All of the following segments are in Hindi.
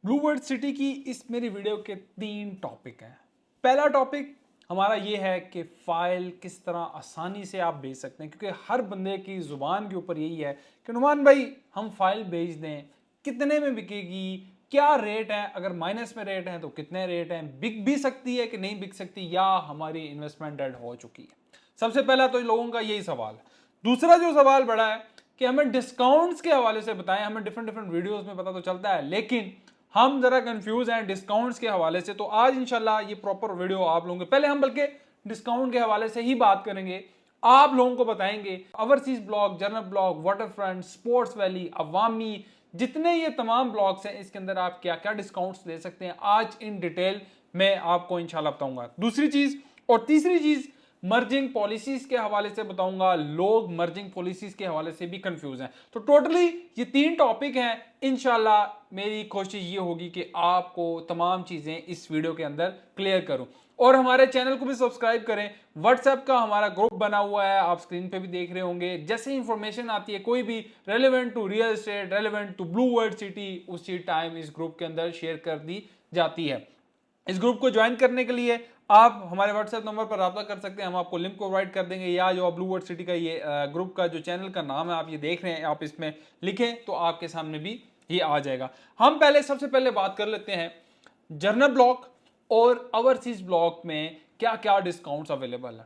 ब्लू वर्ड सिटी की इस मेरी वीडियो के 3 टॉपिक हैं। पहला टॉपिक हमारा ये है कि फ़ाइल किस तरह आसानी से आप भेज सकते हैं, क्योंकि हर बंदे की ज़ुबान के ऊपर यही है कि नुमान भाई हम फाइल भेज दें, कितने में बिकेगी, क्या रेट है, अगर माइनस में रेट है तो कितने रेट हैं, बिक भी सकती है कि नहीं बिक सकती, या हमारी इन्वेस्टमेंट डेड हो चुकी है। सबसे पहला तो लोगों का यही सवाल है। दूसरा जो सवाल बड़ा है कि हमें डिस्काउंट्स के हवाले से बताएं। हमें डिफरेंट डिफरेंट वीडियोस में पता तो चलता है, लेकिन हम जरा कंफ्यूज हैं डिस्काउंट्स के हवाले से। तो आज इंशाल्लाह ये प्रॉपर वीडियो आप लोगों के, पहले हम बल्कि डिस्काउंट के हवाले से ही बात करेंगे। आप लोगों को बताएंगे overseas blog, general blog, waterfront, sports valley, अवामी, जितने ये तमाम ब्लॉग्स हैं इसके अंदर आप क्या क्या डिस्काउंट्स ले सकते हैं, आज इन डिटेल में आपको इंशाल्लाह बताऊंगा। दूसरी चीज और तीसरी चीज मर्जिंग पॉलिसीज के हवाले से बताऊंगा। लोग मर्जिंग पॉलिसीज के हवाले से भी कंफ्यूज हैं। तो टोटली ये 3 टॉपिक हैं। इंशाल्लाह मेरी कोशिश ये होगी कि आपको तमाम चीजें इस वीडियो के अंदर क्लियर करूं, और हमारे चैनल को भी सब्सक्राइब करें। व्हाट्सएप का हमारा ग्रुप बना हुआ है, आप स्क्रीन पे भी देख रहे होंगे। जैसे इंफॉर्मेशन आती है कोई भी relevant to real estate, relevant to Blue World City, उसी टाइम इस ग्रुप के अंदर शेयर कर दी जाती है। इस ग्रुप को ज्वाइन करने के लिए आप हमारे व्हाट्सएप नंबर पर रब्ता कर सकते हैं, हम आपको लिंक प्रोवाइड कर देंगे, या जो ब्लू वर्ड सिटी का ये ग्रुप का जो चैनल का नाम है आप ये देख रहे हैं, आप इसमें लिखें तो आपके सामने भी ये आ जाएगा। हम सबसे पहले बात कर लेते हैं जर्नल ब्लॉक और ओवरसीज ब्लॉक में क्या क्या डिस्काउंट्स अवेलेबल है।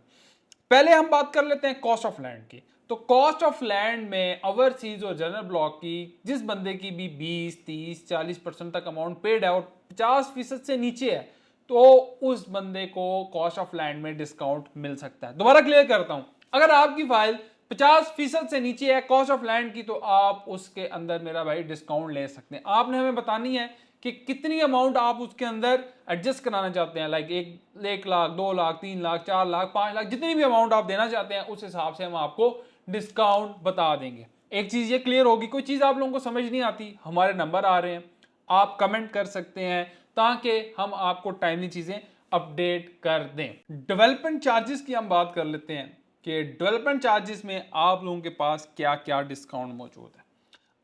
पहले हम बात कर लेते हैं कॉस्ट ऑफ लैंड की। तो कॉस्ट ऑफ लैंड में ओवरसीज और जनरल ब्लॉक की जिस बंदे की भी 20, 30, 40% तक अमाउंट पेड है और 50% से नीचे है, तो उस बंदे को कॉस्ट ऑफ लैंड में डिस्काउंट मिल सकता है। दोबारा क्लियर करता हूं, अगर आपकी फाइल 50% से नीचे है कॉस्ट ऑफ लैंड की, तो आप उसके अंदर मेरा भाई डिस्काउंट ले सकते हैं। आपने हमें बतानी है कि कितनी अमाउंट आप उसके अंदर एडजस्ट कराना चाहते हैं, लाइक 1 लाख, 2 लाख, 3 लाख, 4 लाख, 5 लाख, जितनी भी अमाउंट आप देना चाहते हैं उस हिसाब से हम आपको डिस्काउंट बता देंगे। एक चीज ये क्लियर होगी, कोई चीज आप लोगों को समझ नहीं आती, हमारे नंबर आ रहे हैं, आप कमेंट कर सकते हैं ताकि हम आपको टाइमली चीजें अपडेट कर दें। डेवलपमेंट चार्जेस की हम बात कर लेते हैं कि डेवलपमेंट चार्जेस में आप लोगों के पास क्या क्या डिस्काउंट मौजूद है।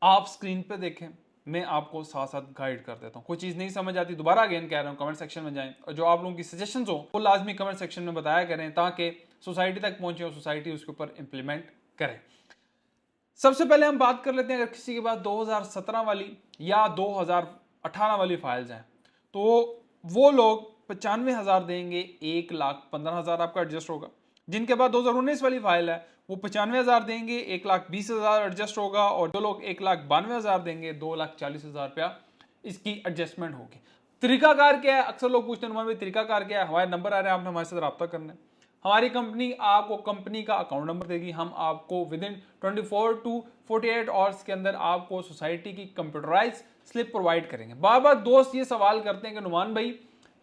आप स्क्रीन पे देखें, मैं आपको साथ साथ गाइड कर देता हूँ। कोई चीज़ नहीं समझ आती, दोबारा अगेन कह रहा हूँ, कमेंट सेक्शन में जाएं, और जो आप लोगों की सजेशंस हो वो लाजमी कमेंट सेक्शन में बताया करें ताकि सोसाइटी तक पहुंचे और सोसाइटी उसके ऊपर इंप्लीमेंट करे। सबसे पहले हम बात कर लेते हैं, अगर किसी के पास 2017 वाली या 2018 वाली फाइल्स हैं तो वो लोग 95,000 देंगे, 1,15,000 आपका एडजस्ट होगा। जिनके पास 2019 वाली फाइल है वो 95,000 देंगे, 1,20,000 एडजस्ट होगा, और जो लोग 1,92,000 देंगे, 2,40,000 रुपया इसकी एडजस्टमेंट होगी। तरीकाकार क्या है, अक्सर लोग पूछते हैं नुमान भाई तरीकाकार क्या है। हमारे नंबर आ रहे हैं, आपने हमारे साथ रब्ता करना है। हमारी कंपनी आपको कंपनी का अकाउंट नंबर देगी, हम आपको विद इन 24 टू 48 आवर्स के अंदर आपको सोसाइटी की कंप्यूटराइज स्लिप प्रोवाइड करेंगे। बार बार दोस्त ये सवाल करते हैं कि नुमान भाई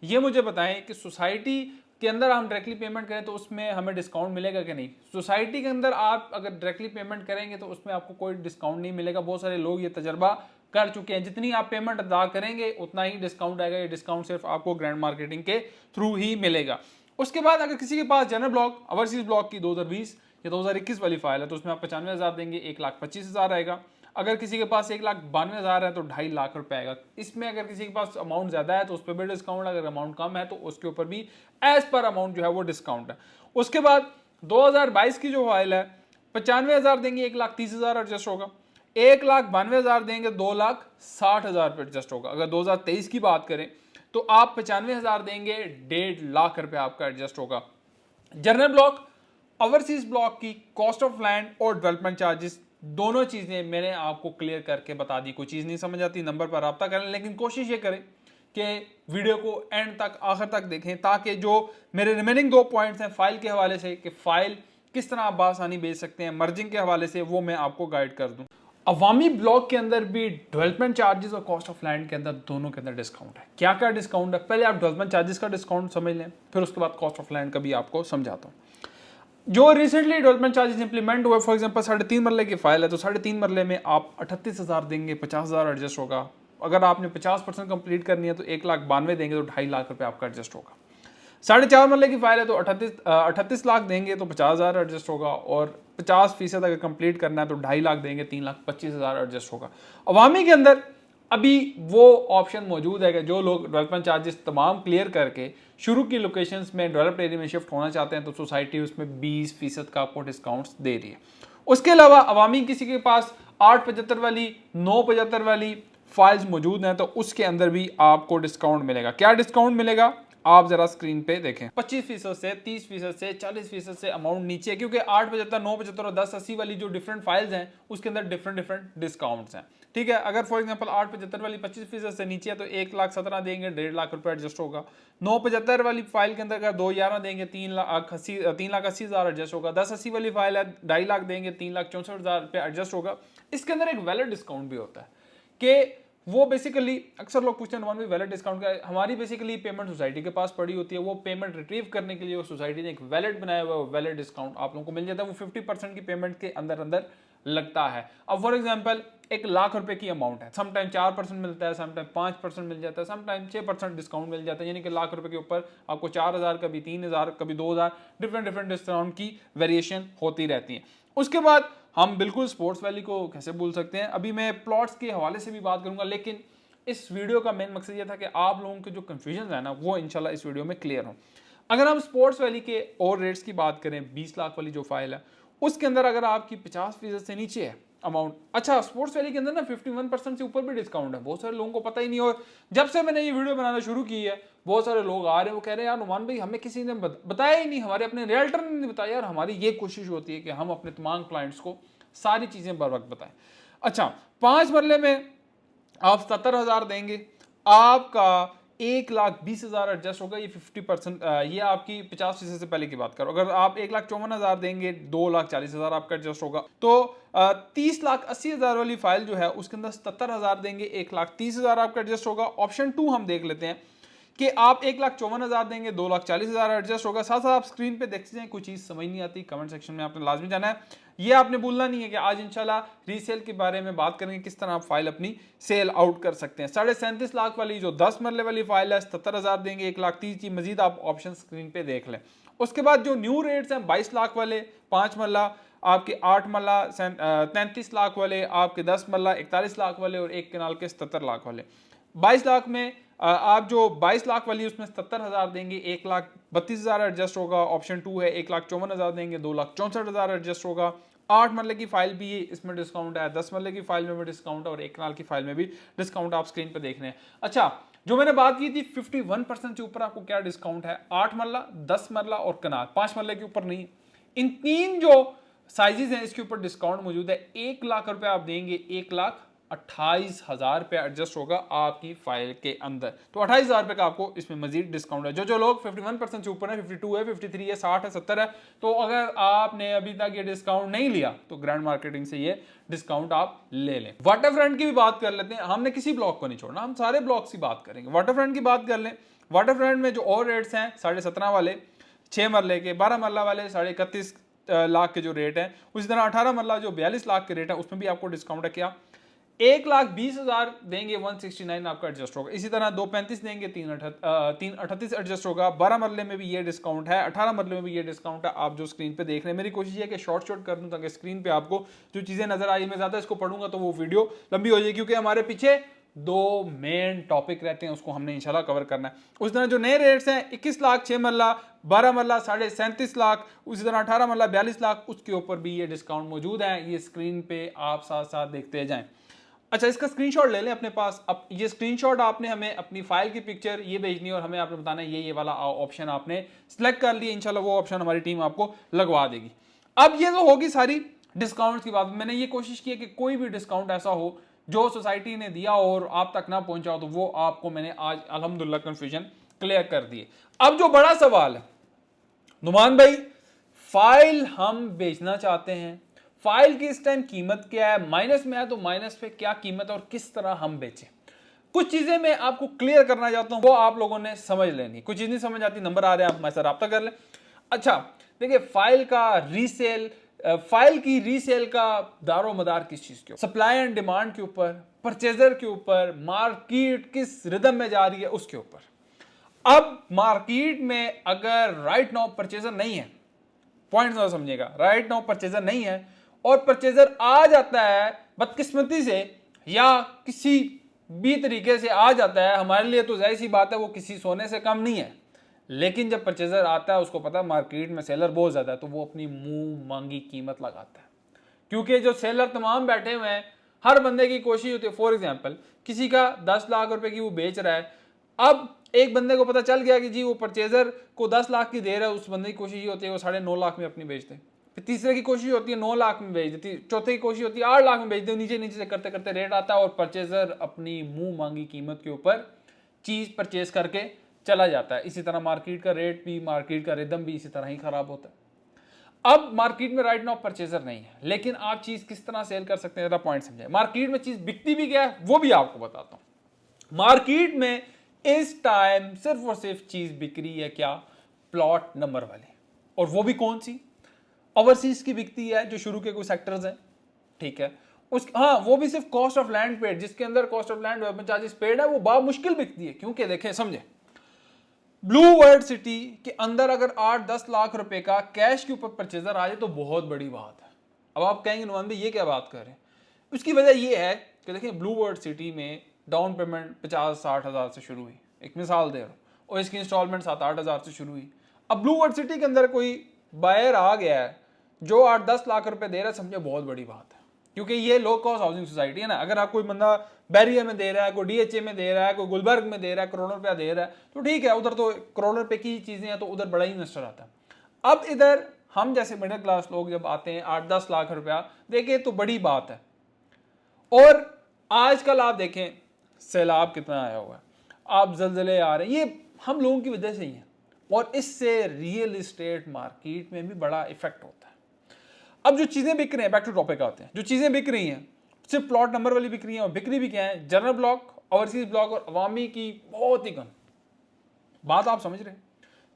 ये मुझे बताएं कि सोसाइटी के अंदर हम डायरेक्टली पेमेंट करें तो उसमें हमें डिस्काउंट मिलेगा कि नहीं। सोसाइटी के अंदर आप अगर डायरेक्टली पेमेंट करेंगे तो उसमें आपको कोई डिस्काउंट नहीं मिलेगा। बहुत सारे लोग ये तजर्बा कर चुके हैं, जितनी आप पेमेंट अदा करेंगे उतना ही डिस्काउंट आएगा। ये डिस्काउंट सिर्फ आपको ग्रैंड मार्केटिंग के थ्रू ही मिलेगा। उसके बाद अगर किसी के पास जनरल ब्लॉक, ओवरसीज ब्लॉक की 2020 या 2021 वाली फाइल है तो उसमें आप 95,000 देंगे, 1,25,000 आएगा। अगर किसी के पास 1,92,000 है तो 2.5 लाख रुपए आएगा। इसमें अगर किसी के पास अमाउंट ज्यादा है तो उस पर भी डिस्काउंट, अगर अमाउंट कम है तो उसके ऊपर भी एज पर अमाउंट जो है वो डिस्काउंट है। उसके बाद 2022 की जो फाइल है 95,000 देंगे, 1,30,000 एडजस्ट होगा। 1,92,000 देंगे, 2,60,000 पे एडजस्ट होगा। अगर 2023 की बात करें तो आप 95,000 देंगे, 1.5 लाख रुपए आपका एडजस्ट होगा। जनरल ब्लॉक, ओवरसीज ब्लॉक की कॉस्ट ऑफ लैंड और डेवलपमेंट चार्जेस, दोनों चीजें मैंने आपको क्लियर करके बता दी। कोई चीज नहीं समझ आती नंबर पर रब्ता करें, लेकिन कोशिश ये करें कि वीडियो को एंड तक, आखिर तक देखें, ताकि जो मेरे रिमेनिंग 2 पॉइंट्स हैं फाइल के हवाले से कि फाइल किस तरह आप आसानी भेज सकते हैं, मर्जिंग के हवाले से, वो मैं आपको गाइड कर दूं। अवामी ब्लॉक के अंदर भी डेवलपमेंट चार्जेस और कॉस्ट ऑफ लैंड के अंदर दोनों के अंदर डिस्काउंट है। क्या क्या डिस्काउंट है, पहले आप डेवलपमेंट चार्जेस का डिस्काउंट समझ लें, फिर उसके बाद कॉस्ट ऑफ लैंड का भी आपको समझाता हूँ। जो रिसेंटली डेवलपमेंट चार्जेस इंप्लीमेंट हुए, फॉर एग्जांपल 3.5 मरले की फाइल है तो 3.5 मरले में आप 38,000 देंगे, 50,000 एडजस्ट होगा। अगर आपने 50% कंप्लीट करनी है तो 1,92,000 देंगे तो 2.5 लाख रुपए आपका एडजस्ट होगा। 4.5 मरले की फाइल है तो 38 लाख देंगे तो 50,000 एडजस्ट होगा, और 50% अगर कंप्लीट करना है तो 2.5 लाख देंगे, 3,25,000 एडजस्ट होगा। अवामी के अंदर अभी वो ऑप्शन मौजूद है कि जो लोग डेवलपमेंट चार्जेस तमाम क्लियर करके शुरू की लोकेशंस में डेवलप्ड एरिया में शिफ्ट होना चाहते हैं तो सोसाइटी उसमें 20% का आपको डिस्काउंट्स दे रही है। उसके अलावा अवामी किसी के पास 875 वाली 975 वाली फाइल्स मौजूद हैं तो उसके अंदर भी आपको डिस्काउंट मिलेगा। क्या डिस्काउंट मिलेगा आप जरा स्क्रीन पे देखें। 25% से 30% से 40% से अमाउंट नीचे, क्योंकि 875 975 और 1080 वाली जो डिफरेंट फाइल्स हैं उसके अंदर डिफरेंट डिस्काउंट्स हैं। ठीक है, अगर फॉर एग्जांपल 875 वाली 25% से नीचे है तो 1,17,000 देंगे, 1.5 लाख रुपए एडजस्ट होगा। 975 वाली फाइल के अंदर अगर 2,11 देंगे 3,80,000 एडजस्ट होगा। 1080 वाली फाइल है 2.5 लाख देंगे 3,64,000 रुपये एडजस्ट होगा। इसके अंदर एक वैलिड डिस्काउंट भी होता है कि वो बेसिकली अक्सर लोग पूछते हैं नुमान भाई वैलिड डिस्काउंट का, हमारी बेसिकली पेमेंट सोसाइटी के पास पड़ी होती है, वो पेमेंट रिट्रीव करने के लिए वो सोसाइटी ने एक वैलिड बनाया हुआ है, वैलिड डिस्काउंट आप लोगों को मिल जाता है। वो 50% की पेमेंट के अंदर अंदर लगता है। अब फॉर एग्जांपल 1 लाख रुपए की अमाउंट है, समटाइम 4% मिलता है, समटाइम 5% मिल जाता है, समटाइम 6% डिस्काउंट मिल जाता है, यानी कि लाख रुपए के ऊपर आपको 4,000 कभी 3,000 कभी 2,000 डिफरेंट डिस्काउंट की वेरिएशन होती रहती है। उसके बाद हम बिल्कुल स्पोर्ट्स वैली को कैसे भूल सकते हैं। अभी मैं प्लॉट्स के हवाले से भी बात करूंगा, लेकिन इस वीडियो का मेन मकसद ये था कि आप लोगों के जो कंफ्यूजन है ना वो इंशाल्लाह इस वीडियो में क्लियर हो। अगर हम स्पोर्ट्स वैली के और रेट्स की बात करें, 20 लाख वाली जो फाइल है उसके अंदर अगर आपकी 50% से नीचे है अमाउंट, अच्छा स्पोर्ट्स वैली के अंदर ना 51% से ऊपर भी डिस्काउंट है, बहुत सारे लोगों को पता ही नहीं। और जब से मैंने ये वीडियो बनाना शुरू की है बहुत सारे लोग आ रहे हैं, वो कह रहे हैं यार नुमान भाई हमें किसी ने बताया ही नहीं, हमारे अपने रियल्टर ने नहीं बताया। यार हमारी ये कोशिश होती है कि हम अपने तमाम क्लाइंट्स को सारी चीज़ें बर वक्त बताएं। अच्छा 5 मरले में आप 70,000 देंगे, आपका 1,20,000 एडजस्ट होगा। ये 50% ये आपकी 50% से पहले की बात करो। अगर आप 1,54,000 देंगे 2,40,000 आपका एडजस्ट होगा। तो 30,80,000 वाली फाइल जो है उसके अंदर 77,000 देंगे, 1,30,000 आपका एडजस्ट होगा। ऑप्शन 2 हम देख लेते हैं कि आप 1,54,000 देंगे 2,40,000 एडजस्ट होगा। साथ साथ आप स्क्रीन पे देखते जाएं, कोई चीज़ समझ नहीं आती कमेंट सेक्शन में आपने लाजमी जाना है। ये आपने भूलना नहीं है कि आज इंशाल्लाह रीसेल के बारे में बात करेंगे, किस तरह आप फाइल अपनी सेल आउट कर सकते हैं। 37.5 लाख वाली जो 10 मरले वाली फाइल है 77,000 देंगे, 1,30,000 की मजीद आप ऑप्शन स्क्रीन पे देख लें। उसके बाद जो न्यू रेट्स हैं 22 लाख वाले 5 मरला, आपके 8 मरला 33 लाख वाले, आपके 10 मरला 41 लाख वाले और 1 कनाल के 77 लाख वाले। 22 लाख में आप जो 22 लाख वाली उसमें 77,000 देंगे, 1,32,000 एडजस्ट होगा। ऑप्शन 2 है 1,54,000 देंगे, 2,64,000 एडजस्ट होगा। 8 मरले की फाइल भी इसमें डिस्काउंट है, 10 मरले की फाइल में भी डिस्काउंट है और 1 कनाल की फाइल में भी डिस्काउंट आप स्क्रीन पर देख रहे हैं। अच्छा जो मैंने बात की थी 51% से ऊपर आपको क्या डिस्काउंट है, 8 मरला 10 मरला और कनाल, 5 मरले के ऊपर नहीं। इन तीन जो साइजेस हैं इसके ऊपर डिस्काउंट मौजूद है। 1 लाख रुपए आप देंगे, 1,28,000 रुपये एडजस्ट होगा आपकी फाइल के अंदर। तो 28,000 रुपये का आपको इसमें मजीद डिस्काउंट है। जो लोग 51% से ऊपर है, 52 है, 53 है, 60 है, 70 है, तो अगर आपने अभी तक ये डिस्काउंट नहीं लिया तो ग्रैंड मार्केटिंग से ये डिस्काउंट आप ले लें। वाटरफ्रंट की भी बात कर लेते हैं, हमने किसी ब्लॉक को नहीं छोड़ना, हम सारे ब्लॉक्स की बात करेंगे। वाटरफ्रंट की बात कर लें। वाटरफ्रंट में जो और रेट्स हैं 17.5 वाले, 6 मरले के, 12 मरला वाले 31.5 लाख के जो रेट है, उसी तरह 18 मरला जो 42 लाख के रेट है उसमें भी आपको डिस्काउंट है। क्या 1,20,000 देंगे 169 आपका एडजस्ट होगा। इसी तरह 2,35 देंगे 3,38 एडजस्ट होगा। 12 मरले में भी ये डिस्काउंट है, 18 मरले में भी ये डिस्काउंट है। आप जो स्क्रीन पे देख रहे हैं, मेरी कोशिश है कि शॉर्ट कर दूं ताकि स्क्रीन पे आपको जो चीज़ें नजर आई, मैं ज़्यादा इसको पढ़ूंगा तो वो वीडियो लंबी हो जाएगी, क्योंकि हमारे पीछे 2 मेन टॉपिक रहते हैं, उसको हमने इंशाल्लाह कवर करना है। उस तरह जो नए रेट्स हैं 21 लाख 6 मरला, 12 मरला 37.5 लाख, उसी तरह 18 मरला 42 लाख, उसके ऊपर भी ये डिस्काउंट मौजूद है। ये स्क्रीन पे आप साथ साथ देखते जाएं। अच्छा इसका स्क्रीनशॉट ले लें अपने पास। अब ये स्क्रीनशॉट आपने हमें अपनी फाइल की पिक्चर ये भेजनी है और हमें आपने बताना है ये वाला ऑप्शन आपने सेलेक्ट कर लिया, इंशाल्लाह वो ऑप्शन हमारी टीम आपको लगवा देगी। अब ये तो होगी सारी डिस्काउंट की बात। मैंने ये कोशिश की है कि कोई भी डिस्काउंट ऐसा हो जो सोसाइटी ने दिया और आप तक ना पहुंचा हो, तो वो आपको मैंने आज अल्हम्दुलिल्लाह कंफ्यूजन क्लियर कर दिए। अब जो बड़ा सवाल है नुमान भाई, फाइल हम बेचना चाहते हैं, फाइल की इस टाइम कीमत क्या है, माइनस में है तो माइनस पे क्या कीमत है और किस तरह हम बेचें। कुछ चीजें मैं आपको क्लियर करना चाहता हूं, वो आप लोगों ने समझ लेनी। कुछ चीज नहीं समझ आती, नंबर आ रहे हैं, आप हमारे साथ राब्ता कर लें। अच्छा देखिए फाइल का रीसेल, फाइल की रीसेल का दारो मदार किस चीज के ऊपर, सप्लाई एंड डिमांड के ऊपर, परचेजर के ऊपर, मार्केट किस रिदम में जा रही है उसके ऊपर। अब मार्केट में अगर राइट नाउ परचेजर नहीं है, पॉइंट समझिएगा, राइट नाउ परचेजर नहीं है और परचेजर आ जाता है बदकिस्मती से या किसी बी तरीके से आ जाता है, हमारे लिए तो जाहिर सी बात है वो किसी सोने से कम नहीं है। लेकिन जब परचेजर आता है उसको पता है मार्केट में सेलर बहुत ज़्यादा है, तो वो अपनी मुंह मांगी कीमत लगाता है। क्योंकि जो सेलर तमाम बैठे हुए हैं, हर बंदे की कोशिश होती है, फॉर एग्जांपल किसी का 10 लाख रुपए की वो बेच रहा है, अब एक बंदे को पता चल गया कि जी वो परचेजर को 10 लाख की दे रहा है, उस बंदे की कोशिश ये होती है वो 9.5 लाख में अपनी बेच दे। फिर तीसरे की कोशिश होती है 9 लाख में बेच देती, चौथे की कोशिश होती है 8 लाख में बेच दे, नीचे नीचे से करते करते रेट आता है और परचेजर अपनी मुंह मांगी कीमत के ऊपर चीज परचेज करके चला जाता है। इसी तरह मार्केट का रेट भी, मार्केट का रिदम भी इसी तरह ही खराब होता है। अब मार्केट में राइट नाउ परचेजर नहीं है, लेकिन आप चीज किस तरह सेल कर सकते हैं, जरा पॉइंट समझे। मार्केट में चीज बिकती भी क्या है वो भी आपको बताता हूं। मार्केट में इस टाइम सिर्फ और सिर्फ चीज बिक रही है क्या, प्लॉट नंबर वाली, और वो भी कौन सी, ओवरसीज की बिकती है, जो शुरू के कुछ सेक्टर्स हैं, ठीक है। उस हाँ, वो भी सिर्फ कॉस्ट ऑफ लैंड पेड, जिसके अंदर cost of land development charges paid है, वो बा मुश्किल बिकती है। क्योंकि देखें समझे, ब्लू वर्ल्ड सिटी के अंदर अगर 8-10 लाख रुपए का कैश के ऊपर परचेजर आ जाए तो बहुत बड़ी बात है। अब आप कहेंगे नुमान भाई ये क्या बात कर रहे हैं, उसकी वजह ये है कि देखिए ब्लू वर्ल्ड सिटी में डाउन पेमेंट 50-60 हज़ार से शुरू हुई, एक मिसाल दे रहा हूँ, और इसकी इंस्टॉलमेंट 7-8 हज़ार से शुरू हुई। अब ब्लू वर्ल्ड सिटी के अंदर कोई बायर आ गया है जो 8-10 लाख रुपए दे रहा है, समझे बहुत बड़ी बात है, क्योंकि ये लो कॉस्ट हाउसिंग सोसाइटी है ना। अगर आप कोई बंदा बैरिया में दे रहा है, कोई डीएचए में दे रहा है, कोई गुलबर्ग में दे रहा है, करोड़ों रुपया दे रहा है, तो ठीक है, उधर तो करोड़ों रुपए की चीजें हैं, तो उधर बड़ा ही इन्वेस्टर आता है। अब इधर हम जैसे मिडिल क्लास लोग जब आते हैं 8-10 लाख रुपया देखे तो बड़ी बात है। और आजकल आप देखें सैलाब कितना आया हुआ है, आप जलजले आ रहे हैं, ये हम लोगों की वजह से ही है, और इससे रियल इस्टेट मार्केट में भी बड़ा इफेक्ट होता है। अब जो चीजें बिक रही हैं, बैक टू टॉपिक आते हैं, जो चीजें बिक रही हैं सिर्फ प्लॉट नंबर वाली बिक रही हैं, और बिक्री भी क्या है, जनरल ब्लॉक, ओवरसीज ब्लॉक और अवामी की बहुत ही कम। बात आप समझ रहे हैं।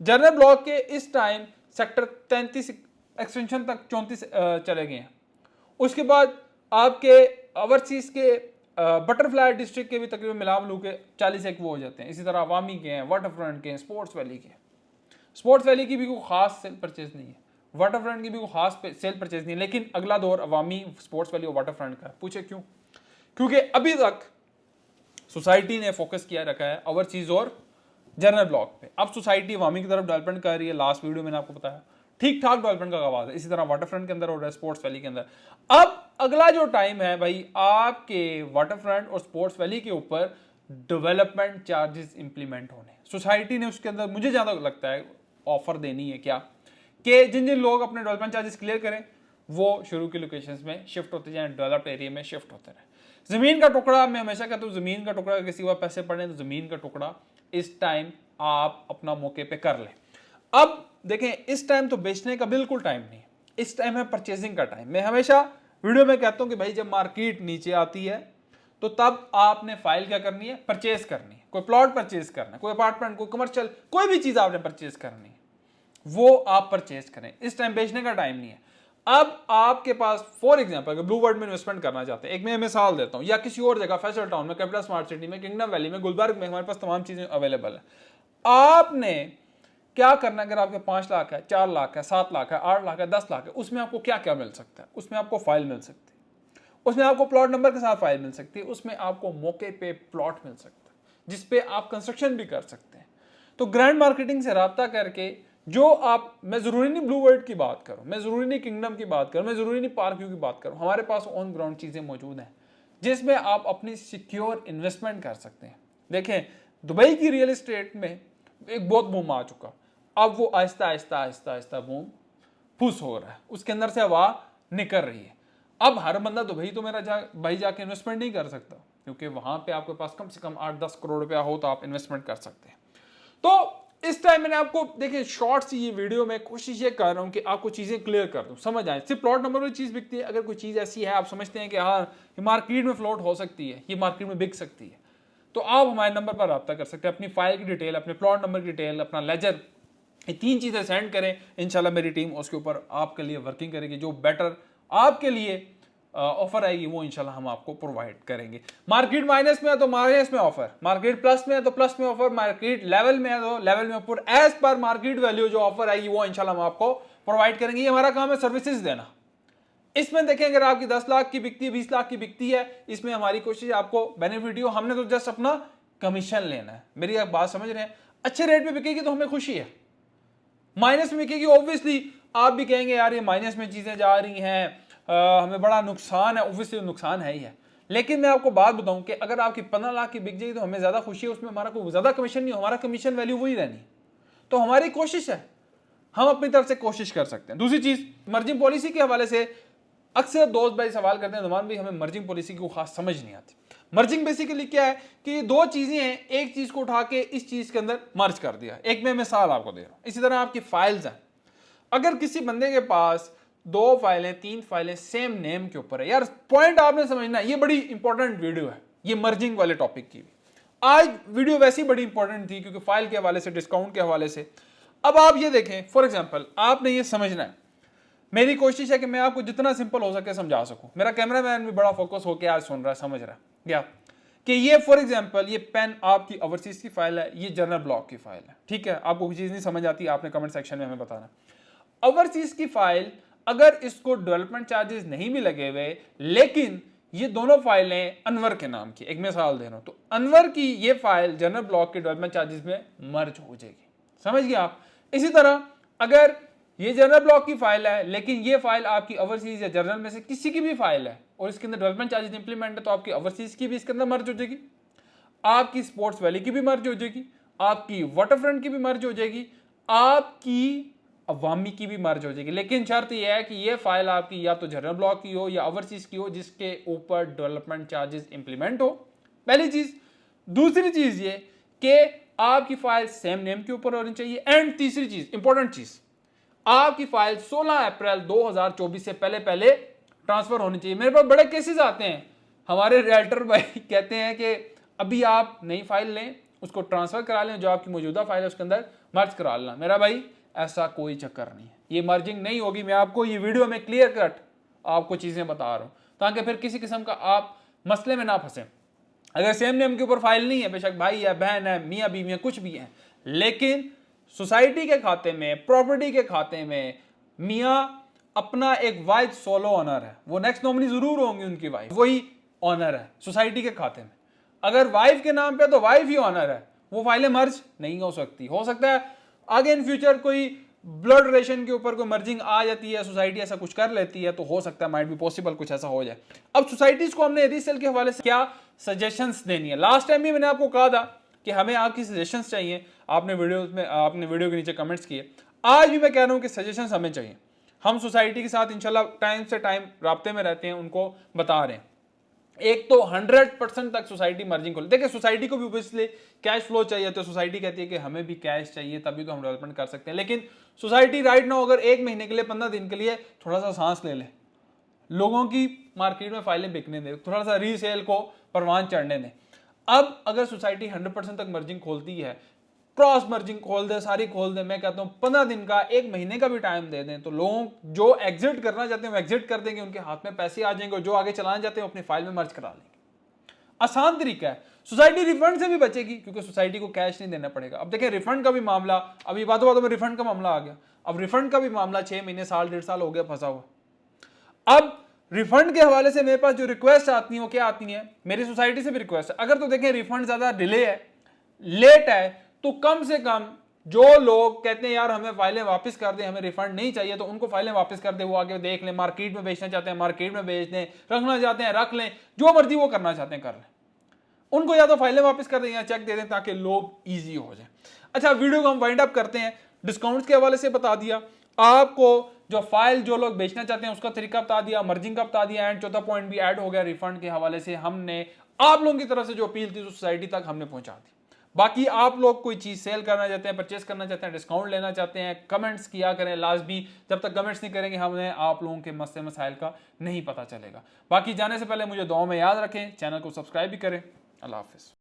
जनरल ब्लॉक के इस टाइम सेक्टर 33 एक्सटेंशन तक 34 चले गए हैं। उसके बाद आपके ओवरसीज के बटरफ्लाई डिस्ट्रिक्ट के भी तकरीबन मिला मिलू के 40 एक वो हो जाते हैं। इसी तरह अवामी के हैं, वाटर फ्रंट के हैं, स्पोर्ट्स वैली के हैं। स्पोर्ट्स वैली की भी कोई खास सेल परचेज नहीं है, वाटर फ्रंट की भी कोई खास सेल परचेज नहीं है, लेकिन अगला दौर अवामी, स्पोर्ट्स वैली और वाटर फ्रंट का। पूछे क्यों? क्योंकि अभी तक सोसाइटी ने फोकस किया रखा है ओवरसीज और जनरल ब्लॉक पे। अब सोसाइटी अवामी की तरफ डेवलपमेंट कर रही है, लास्ट वीडियो मैंने आपको बताया, ठीक ठाक डेवलपमेंट का आवाज है। इसी तरह वाटर फ्रंट के अंदर हो रहा है, स्पोर्ट्स वैली के अंदर। अब अगला जो टाइम है भाई, आपके वाटर फ्रंट और स्पोर्ट्स वैली के ऊपर डेवलपमेंट चार्जेस इंप्लीमेंट होने, सोसाइटी ने उसके अंदर मुझे ज्यादा लगता है ऑफर देनी है क्या, कि जिन जिन लोग अपने डेवलपमेंट चार्जेस क्लियर करें वो शुरू की लोकेशंस में शिफ्ट होते जाएं, डेवलप्ड एरिया में शिफ्ट होते रहे। जमीन का टुकड़ा, मैं हमेशा कहता हूँ जमीन का टुकड़ा, किसी को पैसे पड़े तो जमीन का टुकड़ा इस टाइम आप अपना मौके पे कर लें। अब देखें, इस टाइम तो बेचने का बिल्कुल टाइम नहीं, इस टाइम है परचेजिंग का टाइम। मैं हमेशा वीडियो में कहता हूं कि भाई जब मार्केट नीचे आती है तो तब आपने फाइल क्या करनी है, परचेज करनी है। कोई प्लॉट परचेज करना है, कोई अपार्टमेंट, कोई कमर्शियल, कोई भी चीज आपने परचेज करनी है, वो आप परचेज करें। इस टाइम बेचने का टाइम नहीं है। अब आपके पास फॉर एग्जांपल अगर ब्लू वर्ल्ड में इन्वेस्टमेंट करना चाहते हैं, एक मैं मिसाल देता हूं, या किसी और जगह, फैसल टाउन में, कैपिटल स्मार्ट सिटी में, किंगडम वैली में, गुलबर्ग में, हमारे पास तमाम चीजें अवेलेबल है। आपने क्या करना, अगर आपके 5 लाख है, 4 लाख है, 7 लाख है, 8 लाख है, 10 लाख है, उसमें आपको क्या क्या मिल सकता है? उसमें आपको फाइल मिल सकती है, उसमें आपको प्लॉट नंबर के साथ फाइल मिल सकती है, उसमें आपको मौके पे प्लॉट मिल सकता है जिसपे आप कंस्ट्रक्शन भी कर सकते हैं। तो ग्रैंड मार्केटिंग से रब्ता करके जो आप, मैं जरूरी नहीं ब्लू वर्ल्ड की बात करूं, मैं जरूरी नहीं किंगडम की बात करूं, मैं जरूरी नहीं पार्क व्यू की बात करूं, हमारे पास ऑन ग्राउंड चीजें मौजूद हैं जिसमें आप अपनी सिक्योर इन्वेस्टमेंट कर सकते हैं। देखें, दुबई की रियल एस्टेट में एक बहुत बूम आ चुका, अब वो आहिस्ता आहिस्ता आहिस्ता आहिस्ता बूम फुस हो रहा है, उसके अंदर से हवा निकल रही है। अब हर बंदा दुबई तो मेरा भाई जाके इन्वेस्टमेंट नहीं कर सकता, क्योंकि वहां पे आपके पास कम से कम 8-10 करोड़ रुपया हो तो आप इन्वेस्टमेंट कर सकते हैं। तो इस टाइम मैंने आपको देखिए शॉर्ट सी ये वीडियो में कोशिश ये कर रहा हूं कि आपको चीजें क्लियर कर दूं, समझ आए। सिर्फ प्लॉट नंबर वाली चीज बिकती है, अगर कोई चीज ऐसी है आप समझते हैं कि हाँ ये मार्केट में फ्लोट हो सकती है, ये मार्केट में बिक सकती है, तो आप हमारे नंबर पर रब्ता कर सकते हैं। अपनी फाइल की डिटेल, अपने प्लॉट नंबर की डिटेल, अपना लेजर, ये 3 चीजें सेंड करें, इंशाल्लाह मेरी टीम उसके ऊपर आपके लिए वर्किंग करेगी। जो बेटर आपके लिए ऑफर आएगी वो इंशाल्लाह हम आपको प्रोवाइड करेंगे। मार्केट माइनस में है तो माइनस में ऑफर, मार्केट प्लस में है तो प्लस में ऑफर, मार्केट लेवल में है तो लेवल में offer, as per market value जो ऑफर आएगी वो इंशाल्लाह हम आपको प्रोवाइड करेंगे। ये हमारा काम है सर्विसेज देना, इसमें देखें अगर आपकी 10 लाख की बिकती है, 20 लाख की बिकती है, इसमें हमारी कोशिश आपको बेनिफिट हो, हमने तो जस्ट अपना कमीशन लेना है। मेरी आप बात समझ रहे हैं? अच्छे रेट पे बिकेगी तो हमें खुशी है, माइनस में बिकेगी ऑब्वियसली आप भी कहेंगे यार ये माइनस में चीजें जा रही हैं, हमें बड़ा नुकसान है। ऑब्वियसली नुकसान है ही है, लेकिन मैं आपको बात बताऊं कि अगर आपकी 15 लाख की बिक जाएगी तो हमें ज्यादा खुशी है, उसमें हमारा कोई ज्यादा कमीशन नहीं, हमारा कमीशन वैल्यू वही रहनी। तो हमारी कोशिश है, हम अपनी तरफ से कोशिश कर सकते हैं। दूसरी चीज मर्जिंग पॉलिसी के हवाले से अक्सर दोस्त भाई सवाल करते हैं, नुमान भाई हमें मर्जिंग पॉलिसी की खास समझ नहीं आती। मर्जिंग बेसिकली क्या है कि दो चीजें हैं, एक चीज को उठा के इस चीज के अंदर मर्ज कर दिया। एक मैं मिसाल आपको दे रहा हूं, इसी तरह आपकी फाइल्स हैं, अगर किसी बंदे के पास 2 फाइलें 3 फाइलें सेम नेम के ऊपर है, यार पॉइंट आपने समझना है, ये बड़ी इंपॉर्टेंट वीडियो है ये मर्जिंग वाले टॉपिक की। आज वीडियो वैसे ही बड़ी इंपॉर्टेंट थी क्योंकि फाइल के हवाले से, डिस्काउंट के हवाले से। अब आप ये देखें, फॉर एग्जांपल आपने ये समझना है, मेरी कोशिश है कि मैं आपको जितना सिंपल हो सके समझा सकूं। मेरा कैमरामैन भी बड़ा फोकस होकर आज सुन रहा है, समझ रहा है क्या कि ये फॉर एग्जांपल ये पेन आपकी ओवरसीज की फाइल है, ये जनरल ब्लॉक की फाइल है, ठीक है। आपको कोई चीज नहीं समझ आती आपने कमेंट सेक्शन में हमें बताना। ओवरसीज की फाइल अगर इसको डेवलपमेंट चार्जेस नहीं भी लगे हुए, लेकिन ये दोनों फाइलें अनवर के नाम की, एक मिसाल दे रहा हूं, तो अनवर की ये फाइल जनरल ब्लॉक के डेवलपमेंट चार्जेस में मर्ज हो जाएगी, समझ गए आप। इसी तरह अगर ये जनरल ब्लॉक की फाइल है लेकिन ये फाइल आपकी ओवरसीज या जनरल में से किसी की भी फाइल है और इसके अंदर डेवलपमेंट चार्जेस इंप्लीमेंट है, तो आपकी ओवरसीज की भी इसके अंदर मर्ज हो जाएगी, आपकी स्पोर्ट्स वैली की भी मर्ज हो जाएगी, आपकी वाटरफ्रंट की भी मर्ज हो जाएगी, आपकी अवामी की भी मर्ज हो जाएगी। लेकिन शर्त यह है कि ये फाइल आपकी या तो जनरल ब्लॉक की हो या ओवरसीज की हो जिसके ऊपर डेवलपमेंट चार्जेस इंप्लीमेंट हो, पहली चीज। दूसरी चीज ये कि आपकी फाइल सेम नेम के ऊपर होनी चाहिए, एंड तीसरी चीज, इंपॉर्टेंट चीज, आपकी फाइल 16 अप्रैल 2024 से पहले पहले ट्रांसफर होनी चाहिए। मेरे पास बड़े केसेस आते हैं, हमारे रियल्टर भाई कहते हैं कि अभी आप नई फाइल लें, उसको ट्रांसफर करा लें, जो आपकी मौजूदा फाइल है उसके अंदर मर्ज करा लेना। मेरा भाई ऐसा कोई चक्कर नहीं है, ये मर्जिंग नहीं होगी। मैं आपको ये वीडियो में क्लियर कट आपको चीजें बता रहा हूं ताकि फिर किसी किस्म का आप मसले में ना फंसे। अगर सेम नेम के ऊपर फाइल नहीं है, बेशक भाई है, बहन है, मियाँ बीवी है, कुछ भी है, लेकिन सोसाइटी के खाते में, प्रॉपर्टी के खाते में मियाँ अपना एक वाइफ सोलो ऑनर है, वो नेक्स्ट नॉमिनी जरूर होंगी उनकी वाइफ, वही ऑनर है सोसाइटी के खाते में। अगर वाइफ के नाम पे तो वाइफ ही ऑनर है, वो फाइलें मर्ज नहीं हो सकती। हो सकता है आगे इन फ्यूचर कोई ब्लड रिलेशन के ऊपर कोई मर्जिंग आ जाती है, सोसाइटी ऐसा कुछ कर लेती है, तो हो सकता है, माइट बी पॉसिबल कुछ ऐसा हो जाए। अब सोसाइटीज को हमने रीसेल के हवाले से क्या सजेशंस देनी है, लास्ट टाइम भी मैंने आपको कहा था कि हमें आपकी सजेशंस चाहिए, आपने वीडियो के नीचे कमेंट्स किए। आज भी मैं कह रहा हूं कि सजेशंस हमें चाहिए। हम सोसाइटी के साथ इंशाल्लाह टाइम से टाइम राब्ते में रहते हैं, उनको बता रहे हैं। एक तो 100% तक सोसाइटी मर्जिंग खोले। देखिए सोसाइटी को भी ऑब्वियसली कैश फ्लो चाहिए, तो सोसाइटी कहती है कि हमें भी कैश चाहिए तभी तो हम डेवलपमेंट कर सकते हैं। लेकिन सोसाइटी राइट नाउ अगर 1 महीने के लिए, 15 दिन के लिए थोड़ा सा सांस ले ले, लोगों की मार्केट में फाइलें बिकने दे, थोड़ा सा रीसेल को परवान चढ़ने दें। अब अगर सोसाइटी 100% तक मर्जिंग खोलती है, क्रॉस मर्जिंग खोल दे, सारी खोल दे, मैं कहता हूं 15 दिन का, 1 महीने का भी टाइम दे दें, तो लोग जो एग्जिट करना चाहते हैं वो एग्जिट कर देंगे, उनके हाथ में पैसे आ जाएंगे, और जो आगे चलाना चाहते हैं अपनी फाइल में मर्ज करा लेंगे। आसान तरीका है। सोसाइटी रिफंड से भी बचेगी क्योंकि सोसाइटी को कैश नहीं देना पड़ेगा। अब देखें रिफंड का भी मामला, अभी बातों बातों में रिफंड का मामला आ गया। अब रिफंड का भी मामला 6 महीने, साल, 1.5 साल हो गया फंसा हुआ। अब रिफंड के हवाले से मेरे पास जो रिक्वेस्ट आती है वो क्या आती है, मेरी सोसाइटी से भी रिक्वेस्ट है, अगर तो देखें रिफंड ज्यादा डिले है, लेट है, तो कम से कम जो लोग कहते हैं यार हमें फाइलें वापस कर दें, हमें रिफंड नहीं चाहिए, तो उनको फाइलें वापस कर दें, वो आगे देख लें, मार्केट में बेचना चाहते हैं मार्केट में बेच दें, रखना चाहते हैं रख लें, जो मर्जी वो करना चाहते हैं कर लें। उनको या तो फाइलें वापस कर दें या चेक दे दें ताकि लोग ईजी हो जाए। अच्छा, वीडियो को हम वाइंड अप करते हैं। डिस्काउंट्स के हवाले से बता दिया आपको, जो फाइल जो लोग बेचना चाहते हैं उसका तरीका बता दिया, मर्जिंग का बता दिया, एंड चौथा पॉइंट भी ऐड हो गया, रिफंड के हवाले से हमने आप लोगों की तरफ से जो अपील थी सोसाइटी तक हमने पहुंचा दी। बाकी आप लोग कोई चीज सेल करना चाहते हैं, परचेस करना चाहते हैं, डिस्काउंट लेना चाहते हैं, कमेंट्स किया करें लाजमी। जब तक कमेंट्स नहीं करेंगे हमें आप लोगों के मसले मसाइल का नहीं पता चलेगा। बाकी जाने से पहले मुझे दुआ में याद रखें, चैनल को सब्सक्राइब भी करें। अल्लाह हाफिज़।